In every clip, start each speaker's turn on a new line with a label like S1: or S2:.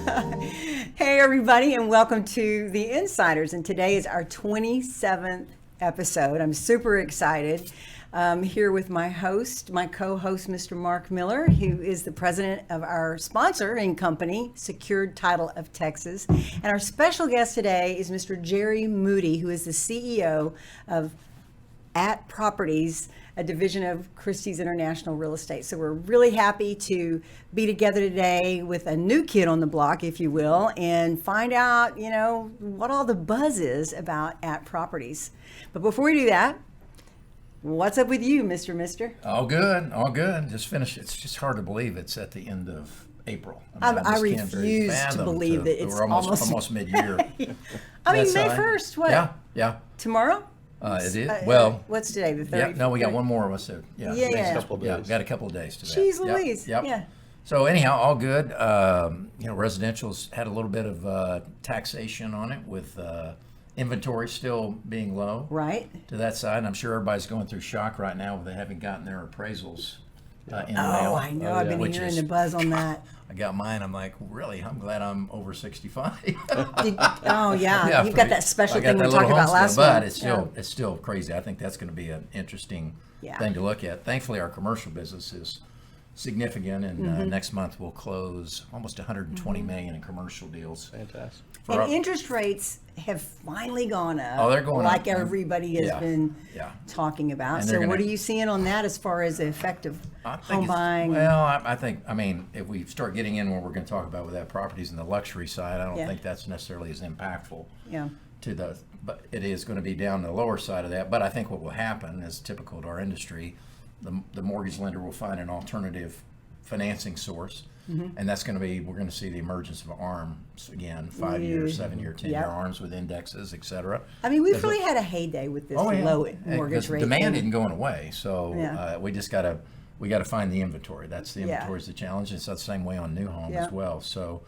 S1: Hey everybody, and welcome to The Insiders, and today is our 27th episode. I'm super excited. Here with my co-host, Mr. Marc Miller, who is the president of our sponsor and company, Secured Title of Texas. And our special guest today is Mr. Jerry Mooty, who is the CEO of At Properties, a division of Christie's International Real Estate. So we're really happy to be together today with a new kid on the block, if you will, and find out, what all the buzz is about At Properties. But before we do that, what's up with you, Mister?
S2: All good. Just finished. It's just hard to believe it's at the end of April.
S1: I refuse to believe that it's
S2: we're almost mid-year.
S1: May 1st, what?
S2: Yeah.
S1: Tomorrow?
S2: It is. Well,
S1: what's today? The 30th?
S2: Yeah, no, we got one more of us.
S1: Yeah.
S2: Next couple of days. Yeah, we got a couple of days to that.
S1: Jeez Louise.
S2: Yep.
S1: Yeah.
S2: So anyhow, all good. Residential's had a little bit of taxation on it with inventory still being low.
S1: Right.
S2: To that side, and I'm sure everybody's going through shock right now with they haven't gotten their appraisals in the
S1: Oh,
S2: mail.
S1: I know. I've been hearing the buzz on that.
S2: I got mine. I'm like, really? I'm glad I'm over 65.
S1: Oh yeah, you've got that special thing we talked about last
S2: month.
S1: But
S2: it's still crazy. I think that's going to be an interesting thing to look at. Thankfully, our commercial business is significant, and next month we'll close almost 120 million in commercial deals.
S3: Fantastic.
S1: And interest rates have finally gone up.
S2: Oh, they're going
S1: like
S2: up.
S1: Everybody has been talking about.
S2: And
S1: so what are you seeing on that as far as the effect of home buying?
S2: Well, I think, if we start getting in what we're going to talk about with that properties in the luxury side, I don't think that's necessarily as impactful but it is going to be down the lower side of that. But I think what will happen is typical to our industry, the mortgage lender will find an alternative financing source. And that's going to be, we're going to see the emergence of ARMs again, 5-year, 7-year, 10-year ARMs with indexes, et cetera.
S1: We've really had a heyday with this low mortgage rate.
S2: Demand isn't going away, so we just got to find the inventory. That's the inventory is the challenge. It's the same way on new homes as well. So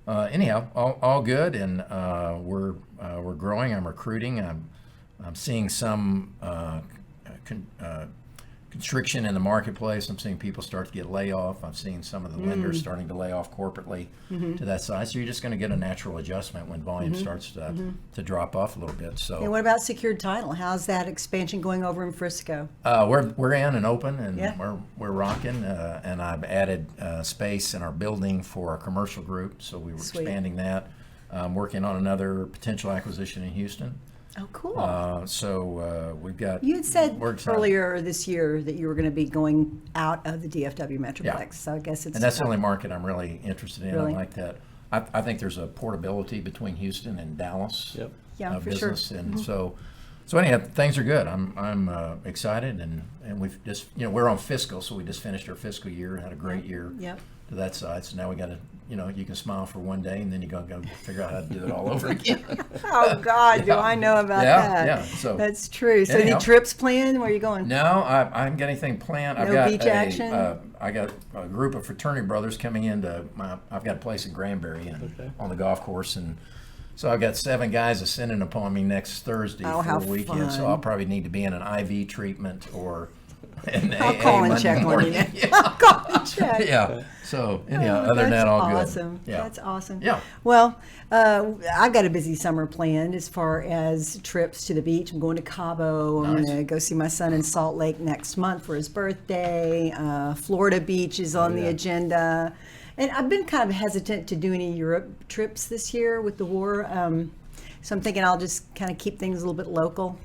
S2: anyhow, all good, and we're growing. I'm recruiting. I'm seeing some constriction in the marketplace. I'm seeing people start to get layoff. I'm seeing some of the lenders starting to lay off corporately to that size. So you're just going to get a natural adjustment when volume starts to drop off a little bit. So.
S1: And what about Secured Title? How's that expansion going over in Frisco?
S2: We're in and open, and we're rocking. And I've added space in our building for our commercial group, so we were expanding that. Working on another potential acquisition in Houston.
S1: Oh, cool.
S2: So we've got...
S1: You had said earlier this year that you were going to be going out of the DFW Metroplex, so I guess it's...
S2: And that's the only market I'm really interested in.
S1: Really?
S2: I like that. I think there's a portability between Houston and Dallas
S1: for
S2: business.
S1: Sure.
S2: And so anyhow, things are good. I'm excited, and we've just, we're on fiscal, so we just finished our fiscal year, had a great year to that side. So now we got to... you can smile for one day, and then you got to figure out how to do it all over again.
S1: Oh, God, do I know about that.
S2: Yeah, so.
S1: That's true. So any trips planned? Where are you going?
S2: No, I haven't got anything planned.
S1: Beach action?
S2: I got a group of fraternity brothers coming into I've got a place in Granbury on the golf course, and so I've got 7 guys ascending upon me next Thursday for a weekend.
S1: Fun.
S2: So I'll probably need to be in an IV treatment or
S1: I'll call and check on you. I'll call and check.
S2: Yeah. So anyhow, other than that, all
S1: awesome.
S2: good. Yeah.
S1: That's awesome.
S2: Yeah.
S1: Well, I've got a busy summer planned as far as trips to the beach. I'm going to Cabo. I'm going to go see my son in Salt Lake next month for his birthday. Florida Beach is on the agenda. And I've been kind of hesitant to do any Europe trips this year with the war. So I'm thinking I'll just kind of keep things a little bit local,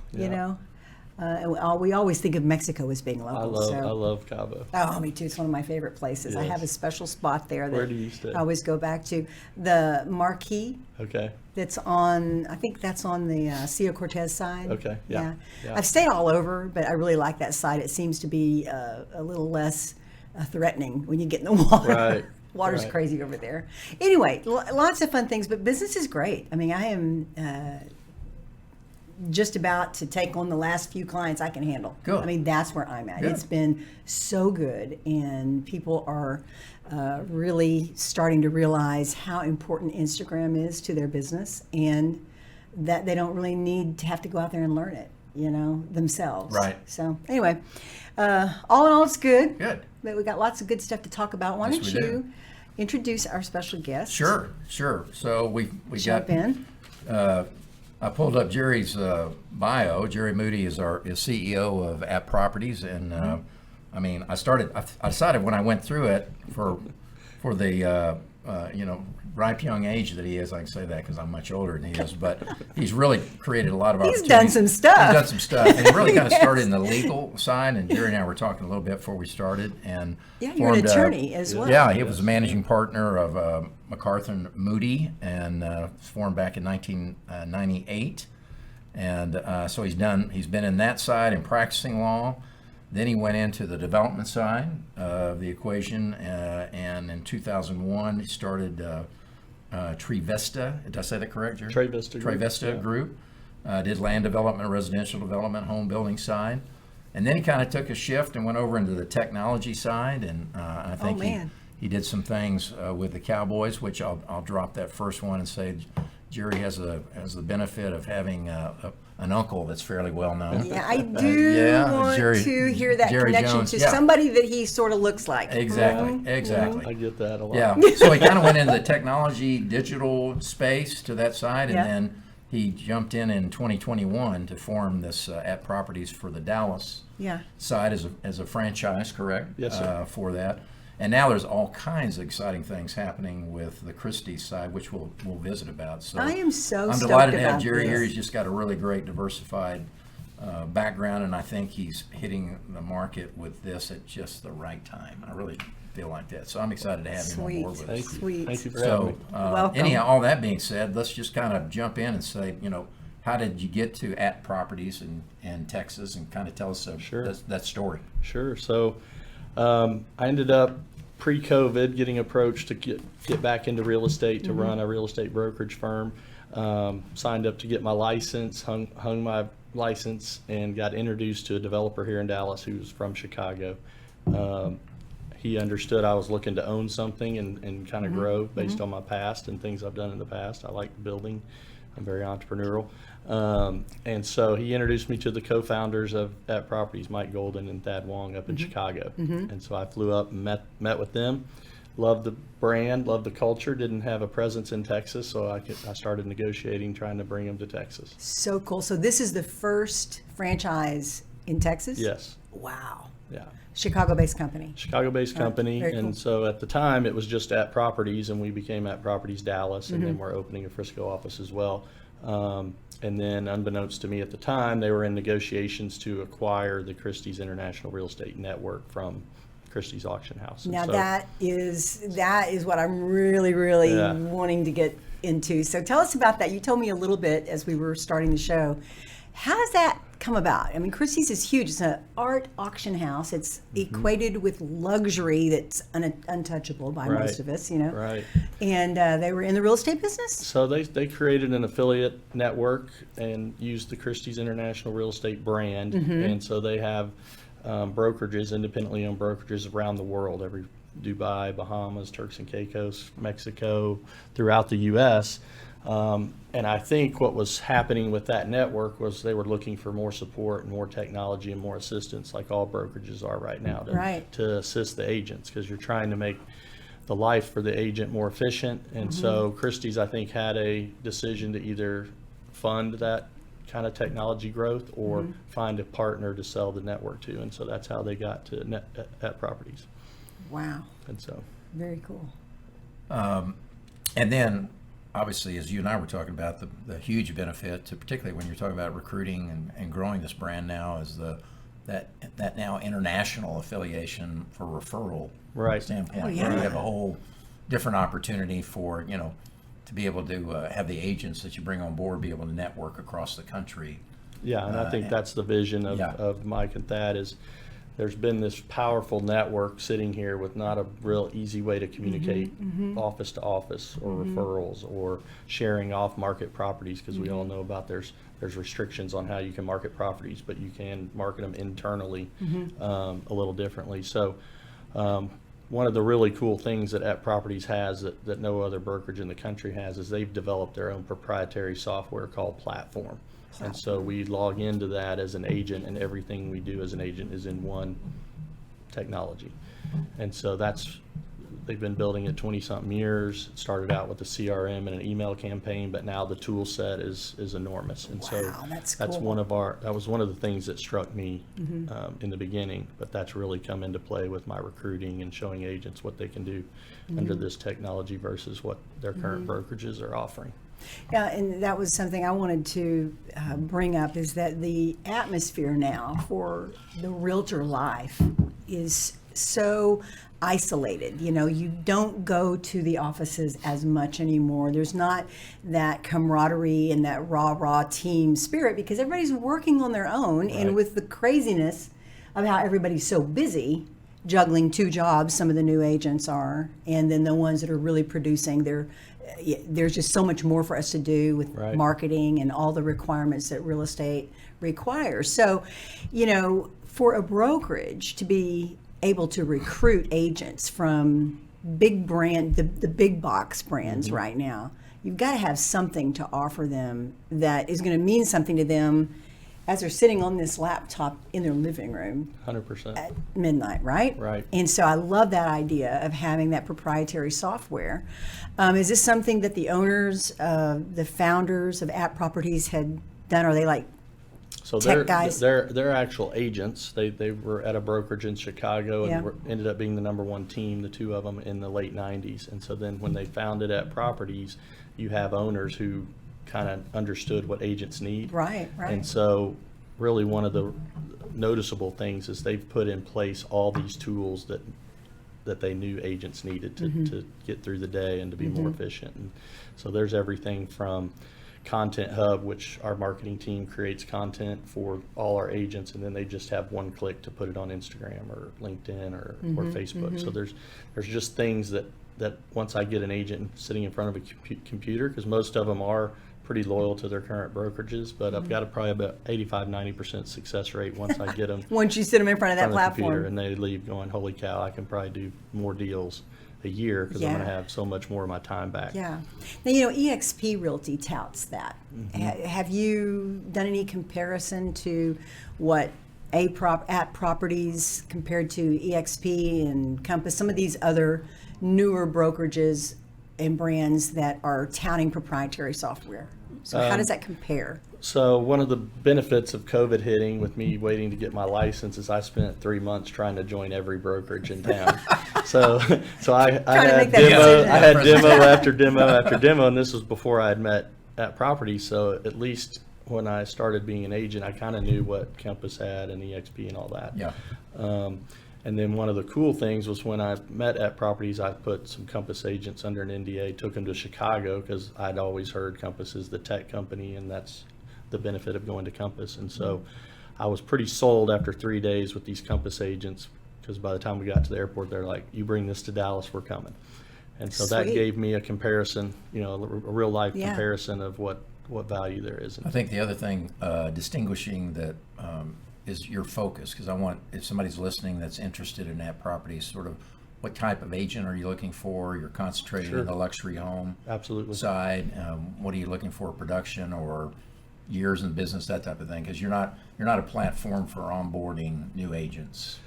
S1: we always think of Mexico as being local.
S3: I love Cabo.
S1: Oh, me too. It's one of my favorite places. Yes. I have a special spot there that
S3: Where do you stay?
S1: I always go back to. The Marquee.
S3: Okay.
S1: That's on, I think that's on the Sio Cortez side.
S3: Okay, yeah.
S1: I've stayed all over, but I really like that side. It seems to be a little less threatening when you get in the water.
S3: Right.
S1: Water's crazy over there. Anyway, lots of fun things, but business is great. I am just about to take on the last few clients I can handle.
S2: Good.
S1: That's where I'm at.
S2: Good.
S1: It's been so good, and people are really starting to realize how important Instagram is to their business, and that they don't really need to have to go out there and learn it, themselves.
S2: Right.
S1: So anyway, all in all, it's good.
S2: Good.
S1: But we got lots of good stuff to talk about. Why
S2: Yes,
S1: don't
S2: we
S1: you
S2: do.
S1: introduce our special guest.
S2: Sure. So we
S1: Jump
S2: got.
S1: in.
S2: I pulled up Jerry's bio. Jerry Mooty is CEO of At Properties, and I mean, I decided when I went through it for the ripe young age that he is. I can say that because I'm much older than he is, but he's really created a lot of opportunities.
S1: He's done some stuff.
S2: He's done some stuff, and he really kind of
S1: Yes.
S2: started in the legal side. And Jerry and I were talking a little bit before we started, and
S1: Yeah, you're an attorney as well.
S2: Yeah, he was a managing partner of McCarthy Moody, and formed back in 1998. And so he's been in that side and practicing law. Then he went into the development side of the equation, and in 2001 he started Trivesta. Did I say that correct, Jerry? Trivesta Group. Did land development, residential development, home building side. And then he kind of took a shift and went over into the technology side, and I think he did some things with the Cowboys, which I'll drop that first one and say Jerry has the benefit of having an uncle that's fairly well known.
S1: Yeah, I do want to hear that
S2: Jerry
S1: connection
S2: Jones,
S1: to somebody that he sort of looks like.
S2: Exactly.
S3: I get that a lot.
S2: Yeah, so he kind of went into the technology, digital space to that side, and then he jumped in 2021 to form this At Properties for the Dallas side as a franchise, correct?
S3: Yes, sir.
S2: For that. And now there's all kinds of exciting things happening with the Christie side, which we'll visit about. So
S1: I am so
S2: I'm
S1: stoked
S2: delighted to have
S1: about
S2: Jerry
S1: this.
S2: here. He's just got a really great diversified background, and I think he's hitting the market with this at just the right time. I really feel like that. So I'm excited to have him on board with us.
S3: Thank you for having me.
S1: Welcome.
S2: Anyhow, all that being said, let's just kind of jump in and say, how did you get to At Properties in Texas, and kind of tell us that story.
S3: Sure. So I ended up pre-COVID getting approached to get back into real estate, to run a real estate brokerage firm. Signed up to get my license, hung my license, and got introduced to a developer here in Dallas who was from Chicago. He understood I was looking to own something and kind of grow based on my past and things I've done in the past. I like building. I'm very entrepreneurial. And so he introduced me to the co-founders of At Properties, Mike Golden and Thad Wong, up in Chicago. And so I flew up and met with them. Loved the brand, loved the culture, didn't have a presence in Texas, so I started negotiating, trying to bring them to Texas.
S1: So cool. So this is the first franchise in Texas?
S3: Yes.
S1: Wow.
S3: Yeah.
S1: Chicago-based company.
S3: Chicago-based company,
S1: very
S3: and
S1: cool.
S3: so at the time it was just At Properties, and we became At Properties Dallas, and then we're opening a Frisco office as well. And then, unbeknownst to me at the time, they were in negotiations to acquire the Christie's International Real Estate Network from Christie's Auction House. And
S1: Now
S3: so,
S1: that is what I'm really wanting to get into. So tell us about that. You told me a little bit as we were starting the show. How does that come about? I mean, Christie's is huge. It's an art auction house. It's equated with luxury that's untouchable by most of us,
S3: Right.
S1: And they were in the real estate business?
S3: So they created an affiliate network and used the Christie's International Real Estate brand. And so they have brokerages, independently owned brokerages around the world, every Dubai, Bahamas, Turks and Caicos, Mexico, throughout the U.S. And I think what was happening with that network was they were looking for more support and more technology and more assistance, like all brokerages are right now, to assist the agents, because you're trying to make the life for the agent more efficient. And so Christie's, I think, had a decision to either fund that kind of technology growth or find a partner to sell the network to. And so that's how they got to At Properties.
S1: Wow.
S3: And so.
S1: Very cool.
S2: And then, obviously, as you and I were talking about, the huge benefit, to particularly when you're talking about recruiting and growing this brand now, is that now international affiliation for referral standpoint.
S1: Oh, yeah.
S2: You have a whole different opportunity for, to be able to have the agents that you bring on board be able to network across the country.
S3: Yeah, and I think that's the vision of Mike and Thad is there's been this powerful network sitting here with not a real easy way to communicate office to office or referrals or sharing off market properties, because we all know about there's restrictions on how you can market properties, but you can market them internally a little differently. So one of the really cool things that At Properties has that no other brokerage in the country has is they've developed their own proprietary software called Platform. And so we log into that as an agent, and everything we do as an agent is in one technology. And so that's They've been building it 20-something years. It started out with a CRM and an email campaign, but now the tool set is enormous. And so
S1: that's
S3: that's
S1: cool.
S3: that was one of the things that struck me in the beginning, but that's really come into play with my recruiting and showing agents what they can do under this technology versus what their current brokerages are offering.
S1: Yeah, and that was something I wanted to bring up, is that the atmosphere now for the realtor life is so isolated. You know, you don't go to the offices as much anymore. There's not that camaraderie and that rah team spirit because everybody's working on their own.
S3: Right.
S1: And with the craziness of how everybody's so busy juggling 2 jobs, some of the new agents are, and then the ones that are really producing, there's just so much more for us to do with
S3: Right.
S1: marketing and all the requirements that real estate requires. So, you know, for a brokerage to be able to recruit agents from big brand, the big box brands right now, you've got to have something to offer them that is going to mean something to them as they're sitting on this laptop in their living room
S3: 100%.
S1: at midnight, right?
S3: Right.
S1: And so I love that idea of having that proprietary software. Is this something that the owners, the founders of App Properties had done? Are they like
S3: So
S1: tech guys?
S3: they're actual agents. They were at a brokerage in Chicago and
S1: Yeah.
S3: ended up being the #1 team, the 2 of them, in the late 90s. And so then when they founded At Properties, you have owners who kind of understood what agents need.
S1: Right.
S3: And so really one of the noticeable things is they've put in place all these tools that they knew agents needed to get through the day and to be more efficient. And so there's everything from Content Hub, which our marketing team creates content for all our agents, and then they just have one click to put it on Instagram or LinkedIn or Facebook. So there's just things that once I get an agent sitting in front of a computer, because most of them are pretty loyal to their current brokerages, but I've got probably about 85-90% success rate once I get them
S1: Once you sit them in front of that
S3: the computer,
S1: platform.
S3: and they leave going, holy cow, I can probably do more deals a year because I'm going to have so much more of my time back.
S1: Yeah. Now, you know, eXp Realty touts that. Have you done any comparison to what App Properties compared to eXp and Compass, some of these other newer brokerages and brands that are touting proprietary software? So how does that compare?
S3: So one of the benefits of COVID hitting with me waiting to get my license is I spent 3 months trying to join every brokerage in town. so I had demo after demo after demo, and this was before I had met At Properties. So at least when I started being an agent, I kind of knew what Compass had and eXp and all that.
S2: Yeah.
S3: And then one of the cool things was when I met At Properties, I put some Compass agents under an NDA, took them to Chicago because I'd always heard Compass is the tech company, and that's the benefit of going to Compass. And so I was pretty sold after 3 days with these Compass agents, because by the time we got to the airport, they're like, you bring this to Dallas, we're coming. And so that gave me a comparison, you know, a real life comparison of what value there is.
S2: I think the other thing distinguishing that is your focus, because I want, if somebody's listening that's interested in that property, sort of what type of agent are you looking for? You're concentrating in the luxury home side. What are you looking for, production or years in business, that type of thing? Because you're not a platform for onboarding new agents.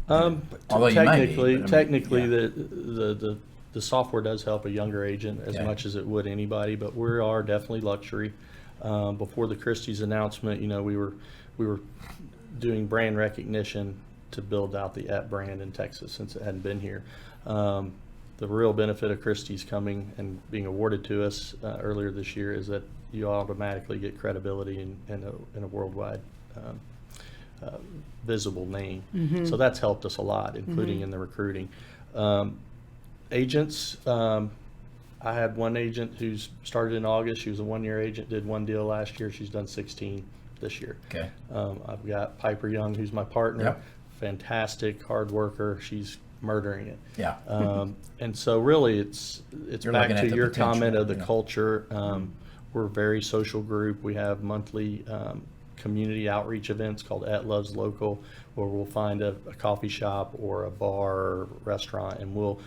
S2: Although you might be,
S3: technically, the software does help a younger agent as much as it would anybody, but we are definitely luxury. Before the Christie's announcement, you know, we were doing brand recognition to build out the App brand in Texas since it hadn't been here. The real benefit of Christie's coming and being awarded to us earlier this year is that you automatically get credibility in a worldwide visible name. So that's helped us a lot, including in the recruiting. Agents, I had one agent who's started in August. She was a 1-year agent, did 1 deal last year. She's done 16 this year.
S2: Okay.
S3: I've got Piper Young, who's my partner. Fantastic, hard worker. She's murdering it.
S2: Yeah.
S3: And so really it's back to your comment of the culture. We're a very social group. We have monthly community outreach events called At Loves Local, where we'll find a coffee shop or a bar or restaurant, and we'll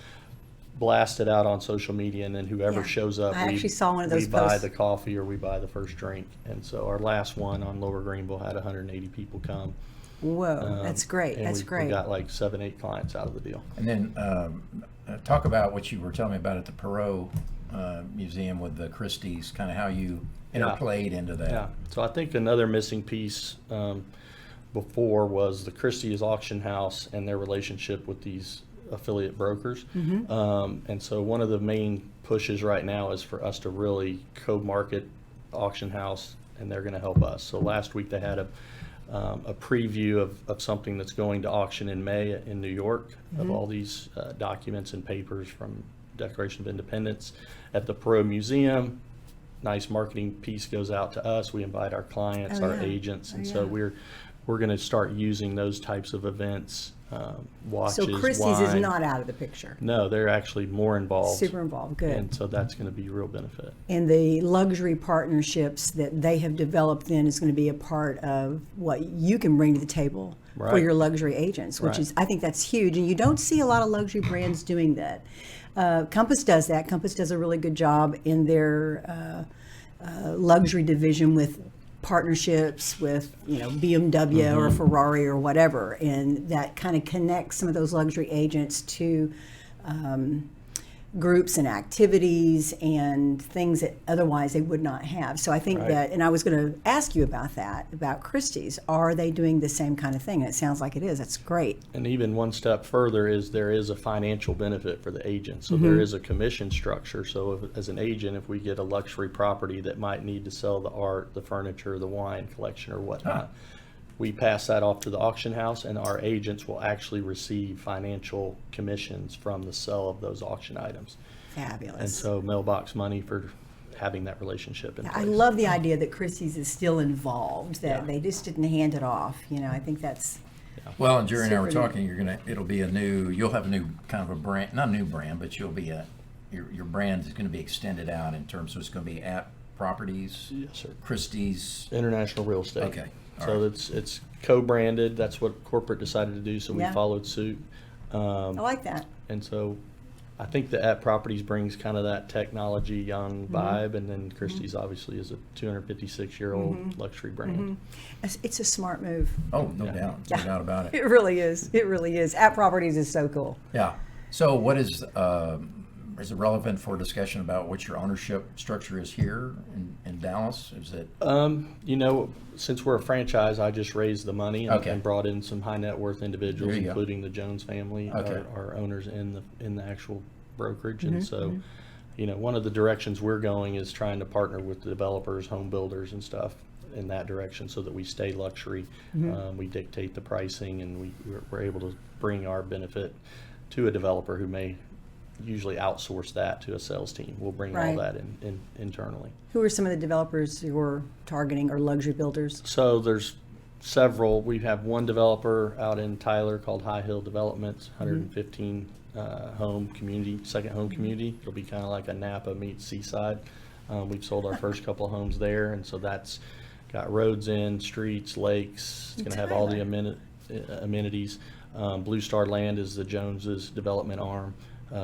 S3: blast it out on social media, and then whoever shows up,
S1: I actually saw one of those
S3: we buy
S1: posts.
S3: the coffee or we buy the first drink. And so our last one on Lower Greenville had 180 people come.
S1: Whoa, that's great.
S3: And
S1: That's
S3: we
S1: great.
S3: got like 7-8 clients out of the deal.
S2: And then talk about what you were telling me about at the Perot Museum with the Christie's, kind of how you interplayed into that.
S3: Yeah. So I think another missing piece before was the Christie's auction house and their relationship with these affiliate brokers. And so one of the main pushes right now is for us to really co-market auction house, and they're going to help us. So last week they had a preview of something that's going to auction in May in New York, of all these documents and papers from Declaration of Independence at the Perot Museum. Nice marketing piece goes out to us. We invite our clients, our agents, and so we're going to start using those types of events. Watches,
S1: So Christie's
S3: wine.
S1: is not out of the picture.
S3: No, they're actually more involved.
S1: Super involved. Good.
S3: And so that's going to be a real benefit.
S1: And the luxury partnerships that they have developed then is going to be a part of what you can bring to the table for
S3: Right.
S1: your luxury agents, which
S3: Right.
S1: is, I think that's huge. And you don't see a lot of luxury brands doing that. Compass does that. Compass does a really good job in their luxury division with partnerships with, BMW or Ferrari or whatever, and that kind of connects some of those luxury agents to groups and activities and things that otherwise they would not have. So I think
S3: Right.
S1: that, and I was going to ask you about that, about Christie's. Are they doing the same kind of thing? And it sounds like it is. That's great.
S3: And even one step further is there is a financial benefit for the agent. So there is a commission structure. So as an agent, if we get a luxury property that might need to sell the art, the furniture, the wine collection or whatnot, we pass that off to the auction house, and our agents will actually receive financial commissions from the sale of those auction items.
S1: Fabulous.
S3: And so mailbox money for having that relationship in place.
S1: I love the idea that Christie's is still involved, that
S3: Yeah.
S1: they just didn't hand it off. I think that's,
S2: Well, and Jerry and I were
S1: Super
S2: talking, you'll have a new kind of a brand, not a new brand, but your brand is going to be extended out in terms of it's going to be at properties,
S3: Yes, sir.
S2: Christie's.
S3: International real estate.
S2: Okay. All
S3: So
S2: right.
S3: it's co-branded. That's what corporate decided to do. So we
S1: Yeah.
S3: followed suit.
S1: I like that.
S3: And so I think the at properties brings kind of that technology young vibe. And then Christie's obviously is a 256-year-old luxury brand.
S1: It's a smart move.
S2: Oh, no doubt. No doubt about it.
S1: It really is. It really is. At Properties is so cool.
S2: Yeah. So what is it relevant for discussion about what your ownership structure is here in Dallas? Is it?
S3: Since we're a franchise, I just raised the money and,
S2: Okay.
S3: and brought in some high net worth individuals,
S2: There you go.
S3: including the Jones family,
S2: Okay.
S3: our owners in the actual brokerage. And so, one of the directions we're going is trying to partner with the developers, home builders and stuff in that direction so that we stay luxury. We dictate the pricing, and we're able to bring our benefit to a developer who may usually outsource that to a sales team. We'll bring
S1: Right.
S3: all that in internally.
S1: Who are some of the developers you're targeting, or luxury builders?
S3: So there's several. We have one developer out in Tyler called High Hill Developments, 115 home community, second home community. It'll be kind of like a Napa meets Seaside. We've sold our first couple of homes there, and so that's got roads in, streets, lakes. It's going to have all the amenities. Blue Star Land is the Joneses development arm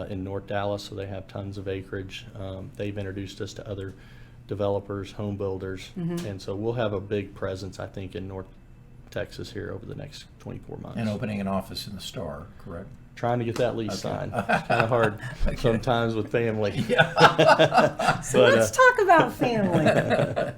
S3: in North Dallas, so they have tons of acreage. They've introduced us to other developers, home builders, and so we'll have a big presence, I think, in North Texas here over the next 24 months.
S2: And opening an office in the Star, correct?
S3: Trying to get that lease signed. It's kind of hard sometimes with family.
S1: So let's talk about family.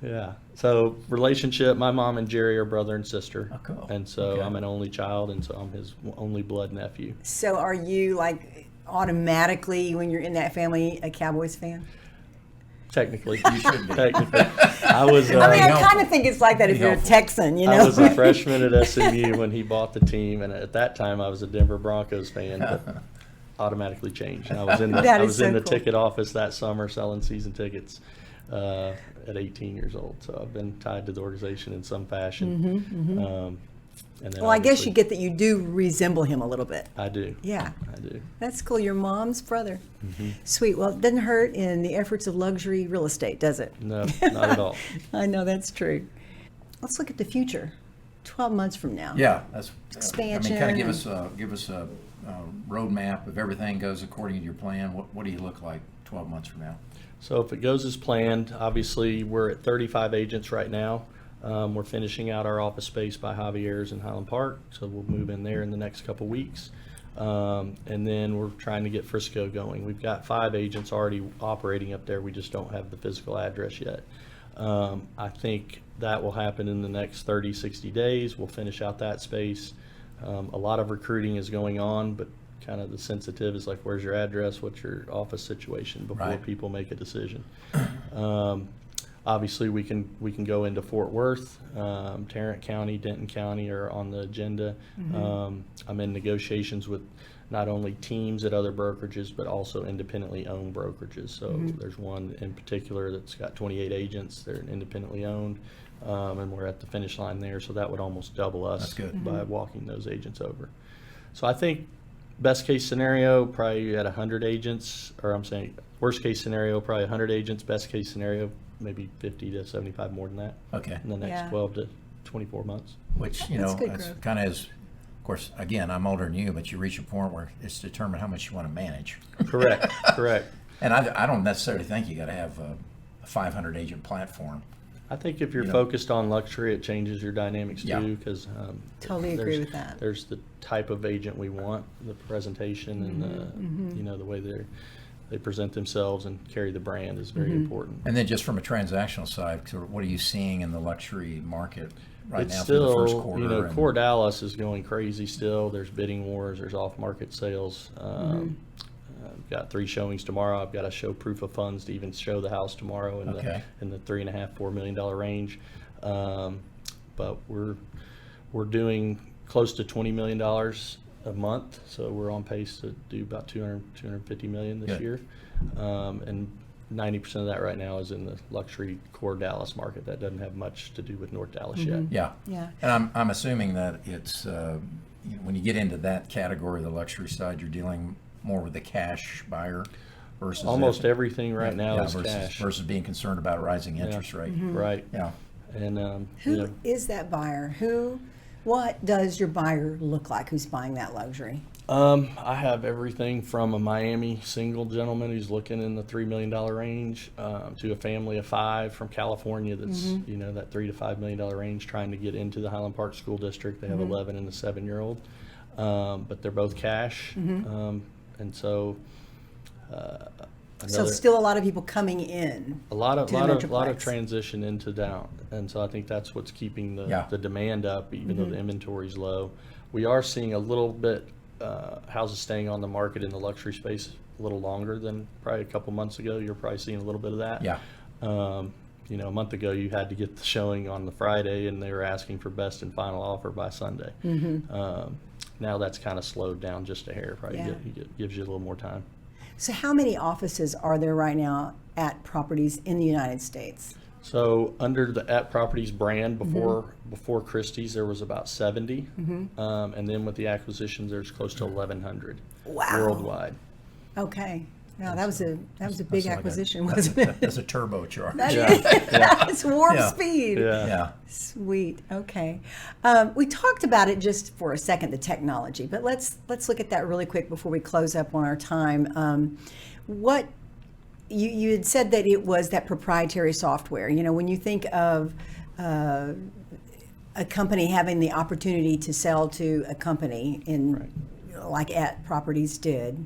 S3: Yeah. So relationship, my mom and Jerry are brother and sister.
S2: Oh, cool.
S3: And so
S2: Okay.
S3: I'm an only child, and so I'm his only blood nephew.
S1: So are you, like, automatically, when you're in that family, a Cowboys fan?
S3: Technically.
S2: You should be.
S3: Technically. I was
S1: I mean, I
S2: helpful.
S1: kind of think it's like that if
S2: Be
S1: you're a
S2: helpful.
S1: Texan,
S3: I was a freshman at SMU when he bought the team, and at that time I was a Denver Broncos fan, but automatically changed. And I was in the,
S1: That
S3: I
S1: is
S3: was
S1: so
S3: in the
S1: cool.
S3: ticket office that summer selling season tickets at 18 years old. So I've been tied to the organization in some fashion. And then
S1: Well, I guess
S3: obviously
S1: you get that you do resemble him a little bit.
S3: I do.
S1: Yeah.
S3: I do.
S1: That's cool. Your mom's brother. Sweet. Well, it doesn't hurt in the efforts of luxury real estate, does it?
S3: No, not at all.
S1: I know that's true. Let's look at the future. 12 months from now.
S2: Yeah, that's
S1: Expansion
S2: I mean, kind
S1: and-
S2: of give us a roadmap. If everything goes according to your plan, what do you look like 12 months from now?
S3: So if it goes as planned, obviously we're at 35 agents right now. We're finishing out our office space by Javier's in Highland Park, so we'll move in there in the next couple weeks. And then we're trying to get Frisco going. We've got 5 agents already operating up there. We just don't have the physical address yet. I think that will happen in the next 30, 60 days. We'll finish out that space. A lot of recruiting is going on, but kind of the sensitive is like, where's your address? What's your office situation before
S2: Right.
S3: people make a decision? Obviously, we can go into Fort Worth, Tarrant County, Denton County are on the agenda. I'm in negotiations with not only teams at other brokerages, but also independently owned brokerages. So there's one in particular that's got 28 agents. They're independently owned, and we're at the finish line there. So that would almost double us
S2: That's good.
S3: by walking those agents over. So I think best case scenario, probably at 100 agents, or I'm saying worst case scenario, probably 100 agents. Best case scenario, maybe 50 to 75 more than that
S2: Okay.
S3: in the next
S1: Yeah.
S3: 12 to 24 months.
S2: Which, you
S1: That's
S2: know,
S1: good
S2: it's
S1: growth.
S2: kind of as, of course, again, I'm older than you, but you reach a point where it's determined how much you want to manage.
S3: Correct, correct.
S2: And I don't necessarily think you got to have a 500 agent platform.
S3: I think if you're
S2: You know.
S3: focused on luxury, it changes your dynamics
S2: Yeah.
S3: too, because
S1: Totally agree with that.
S3: There's the type of agent we want, the presentation and the, you know, the way they present themselves and carry the brand is very important.
S2: And then just from a transactional side, sort of what are you seeing in the luxury market right
S3: It's
S2: now through the first
S3: still,
S2: quarter?
S3: you know,
S2: and-
S3: core Dallas is going crazy still. There's bidding wars, there's off-market sales. I've got 3 showings tomorrow. I've got to show proof of funds to even show the house tomorrow in
S2: Okay.
S3: the $3.5, $4 million range. But we're doing close to $20 million a month, so we're on pace to do about 250 million this
S2: Good.
S3: year. And 90% of that right now is in the luxury core Dallas market. That doesn't have much to do with North Dallas yet.
S2: Yeah.
S1: Yeah.
S2: And I'm assuming that it's, when you get into that category, the luxury side, you're dealing more with the cash buyer versus.
S3: Almost everything right now
S2: Yeah,
S3: is
S2: versus,
S3: cash.
S2: Versus being concerned about rising interest rate.
S3: Right.
S2: Yeah.
S3: And
S1: Who is that buyer? What does your buyer look like who's buying that luxury?
S3: I have everything from a Miami single gentleman who's looking in the $3 million range to a family of 5 from California that's, you know, that $3 to $5 million range trying to get into the Highland Park School District. They have 11 and a 7-year-old, but they're both cash. And so,
S1: So still a lot of people coming in.
S3: a lot of
S1: to the Metroplex.
S3: transition into down, and so I think that's what's keeping
S2: Yeah.
S3: the demand up, even though the inventory's low. We are seeing a little bit houses staying on the market in the luxury space a little longer than probably a couple months ago. You're probably seeing a little bit of that.
S2: Yeah.
S3: You know, a month ago you had to get the showing on the Friday, and they were asking for best and final offer by Sunday. Now that's kind of slowed down just a hair. Probably
S1: Yeah.
S3: gives you a little more time.
S1: So how many offices are there right now at properties in the United States?
S3: So under the At Properties brand, before Christie's, there was about 70, and then with the acquisitions, there's close to 1,100
S1: Wow.
S3: worldwide.
S1: Okay. Now that was a big
S2: That's like
S1: acquisition, wasn't it?
S2: That's a turbocharged.
S1: It's warp
S2: Yeah.
S1: speed.
S2: Yeah.
S1: Sweet. Okay. We talked about it just for a second, the technology, but let's look at that really quick before we close up on our time. What you had said that it was that proprietary software. You know, when you think of a company having the opportunity to sell to a company in like At Properties did,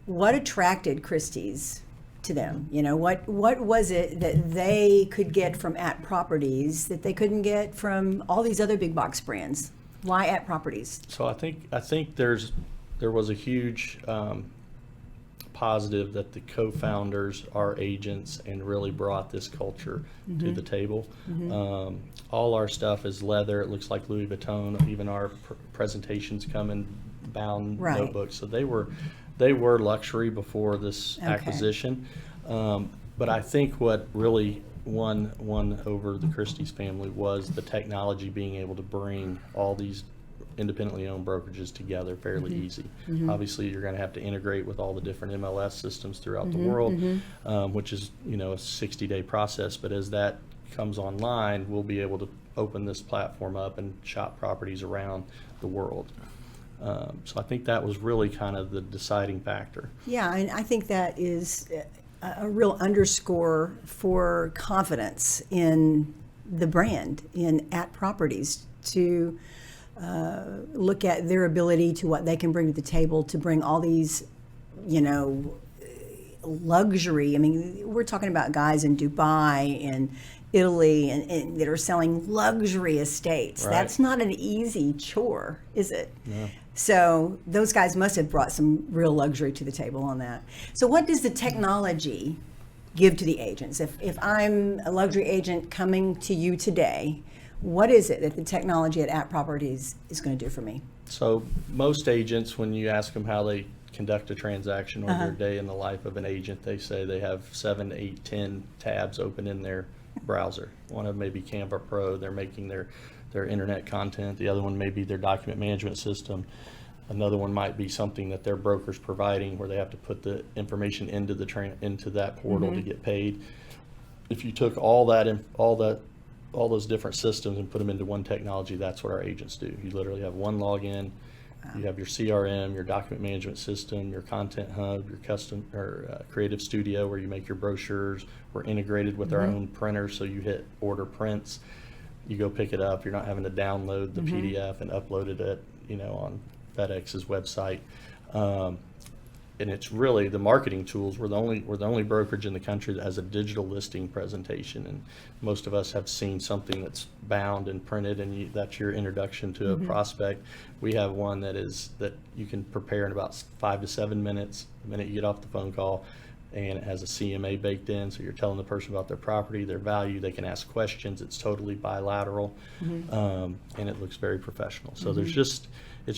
S1: what attracted Christie's to them? You know, what was it that they could get from At Properties that they couldn't get from all these other big box brands? Why At Properties?
S3: So I think there was a huge positive that the co-founders are agents and really brought this culture to the table. All our stuff is leather. It looks like Louis Vuitton. Even our presentations come in bound
S1: Right.
S3: notebooks. So they were luxury before this acquisition. But I think what really won over the Christie's family was the technology being able to bring all these independently owned brokerages together fairly easy. Obviously, you're going to have to integrate with all the different MLS systems throughout the world, which is, you know, a 60-day process. But as that comes online, we'll be able to open this platform up and shop properties around the world. So I think that was really kind of the deciding factor.
S1: Yeah, and I think that is a real underscore for confidence in the brand in at properties to look at their ability to what they can bring to the table to bring all these, luxury. I mean, we're talking about guys in Dubai and Italy and that are selling luxury estates.
S3: Right.
S1: That's not an easy chore, is it?
S3: No.
S1: So those guys must have brought some real luxury to the table on that. So what does the technology give to the agents? If I'm a luxury agent coming to you today, what is it that the technology at Properties is going to do for me?
S3: So most agents, when you ask them how they conduct a transaction or their day in the life of an agent, they say they have 7, 8, 10 tabs open in their browser. One of them may be Canva Pro. They're making their internet content. The other one may be their document management system. Another one might be something that their broker's providing where they have to put the information into that portal to get paid. If you took all those different systems and put them into one technology, that's what our agents do. You literally have one login. You have your CRM, your document management system, your content hub, your custom or creative studio where you make your brochures. We're integrated with our own printers, so you hit order prints, you go pick it up. You're not having to download the PDF and upload it on FedEx's website. And it's really the marketing tools. We're the only brokerage in the country that has a digital listing presentation, and most of us have seen something that's bound and printed, and that's your introduction to a prospect. We have one that you can prepare in about 5 to 7 minutes. The minute you get off the phone call, and it has a CMA baked in, so you're telling the person about their property, their value. They can ask questions. It's totally bilateral, and it looks very professional. So it's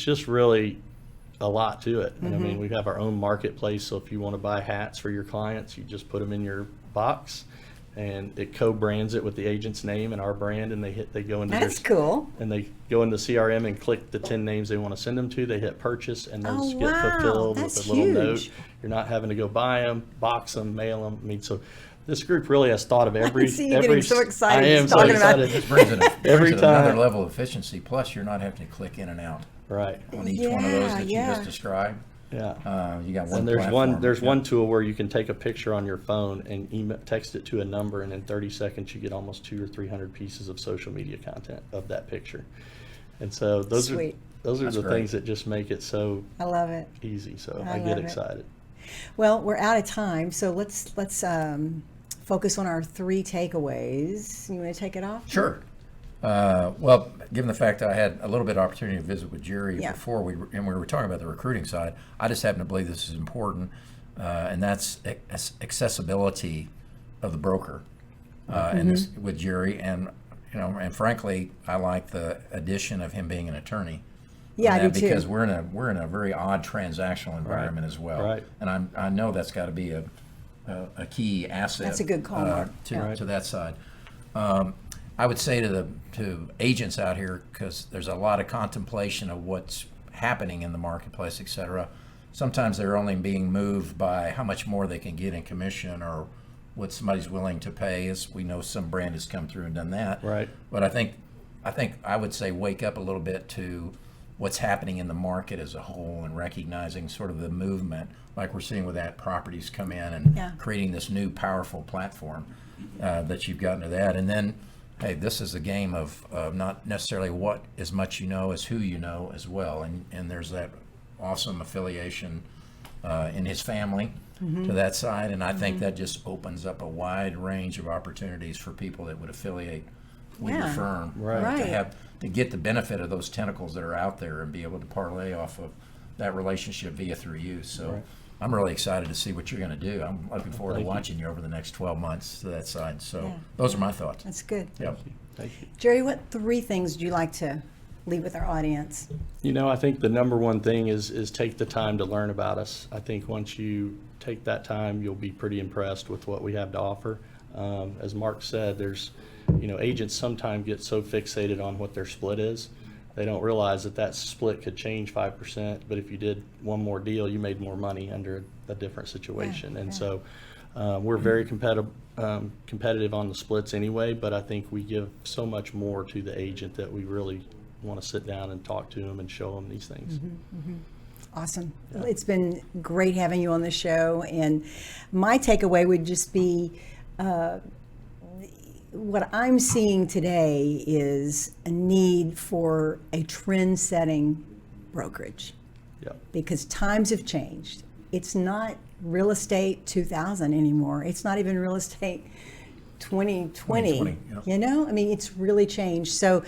S3: just really a lot to it. And I mean, we have our own marketplace, so if you want to buy hats for your clients, you just put them in your box and it co-brands it with the agent's name and our brand, and they go into
S1: That's cool.
S3: and they go into CRM and click the 10 names they want to send them to. They hit purchase, and those get fulfilled
S1: That's
S3: with a little note.
S1: huge.
S3: You're not having to go buy them, box them, mail them. I mean, so this group really has thought of every.
S1: See you getting so excited
S3: I am
S1: just
S3: so
S1: talking about
S3: excited.
S1: it.
S2: It brings it,
S3: Every
S2: brings it another
S3: time.
S2: level of efficiency. Plus, you're not having to click in and out
S3: Right.
S2: on each one of those that you
S1: Yeah.
S2: just described.
S3: Yeah.
S2: You got one.
S3: And there's
S2: platform.
S3: one tool where you can take a picture on your phone and text it to a number, and in 30 seconds you get almost 200 or 300 pieces of social media content of that picture. And so those
S1: Sweet.
S3: are
S2: That's
S3: the
S2: great.
S3: things that just make it so
S1: I love it.
S3: easy. So
S1: I
S3: I get
S1: love it.
S3: excited.
S1: Well, we're out of time, so let's focus on our 3 takeaways. You want to take it off?
S2: Sure. Well, given the fact that I had a little bit of opportunity to visit with Jerry
S1: Yeah.
S2: before we were talking about the recruiting side, I just happen to believe this is important, and that's accessibility of the broker. And this with Jerry, and and frankly, I like the addition of him being an attorney.
S1: Yeah, I
S2: And
S1: do
S2: that because
S1: too.
S2: we're in a very odd transactional environment as well.
S3: Right.
S2: And I know that's got to be a key asset.
S1: That's a good call, Mark.
S2: To that side. I would say to agents out here, because there's a lot of contemplation of what's happening in the marketplace, et cetera. Sometimes they're only being moved by how much more they can get in commission or what somebody's willing to pay. As we know, some brand has come through and done that.
S3: Right.
S2: But I think I would say wake up a little bit to what's happening in the market as a whole and recognizing sort of the movement, like we're seeing with that properties come in and creating this new powerful platform that you've gotten to that. And then, hey, this is a game of not necessarily what as much you know as who you know as well. And there's that awesome affiliation in his family to that side. And I think that just opens up a wide range of opportunities for people that would affiliate with your firm to get the benefit of those tentacles that are out there and be able to parlay off of that relationship through you. So I'm really excited to see what you're going to do. I'm looking forward to watching you over the next 12 months to that side. So those are my thoughts.
S1: That's good.
S2: Yep.
S3: Thank you.
S1: Jerry, what 3 things would you like to leave with our audience?
S3: I think the number one thing is take the time to learn about us. I think once you take that time, you'll be pretty impressed with what we have to offer. As Mark said, there's, agents sometimes get so fixated on what their split is. They don't realize that split could change 5%, but if you did one more deal, you made more money under a different situation. So we're very competitive on the splits anyway, but I think we give so much more to the agent that we really want to sit down and talk to them and show them these things.
S1: Awesome. It's been great having you on the show. And my takeaway would just be what I'm seeing today is a need for a trend-setting brokerage.
S3: Yep.
S1: Because times have changed. It's not real estate 2000 anymore. It's not even real estate 2020.
S2: Yep.
S1: You know, I mean, it's really changed. So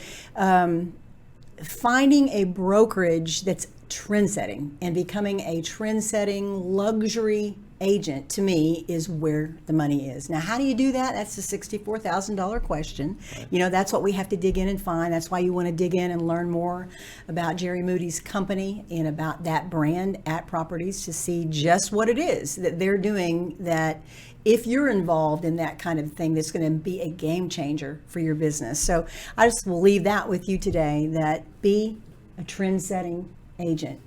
S1: finding a brokerage that's trend-setting and becoming a trend-setting luxury agent, to me, is where the money is. Now, how do you do that? That's the $64,000 question.
S3: Right.
S1: You know, that's what we have to dig in and find. That's why you want to dig in and learn more about Jerry Mooty's company and about that brand at Properties to see just what it is that they're doing, that if you're involved in that kind of thing, that's going to be a game changer for your business. So I just will leave that with you today, that be a trend-setting agent.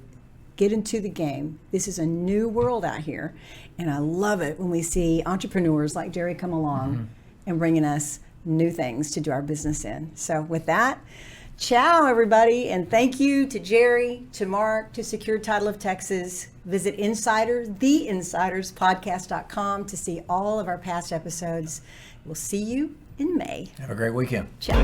S1: Get into the game. This is a new world out here, and I love it when we see entrepreneurs like Jerry come along and bringing us new things to do our business in. So with that, ciao everybody, and thank you to Jerry, to Marc, to Secure Title of Texas. Visit theinsiderspodcast.com to see all of our past episodes. We'll see you in May.
S2: Have a great weekend.
S1: Ciao.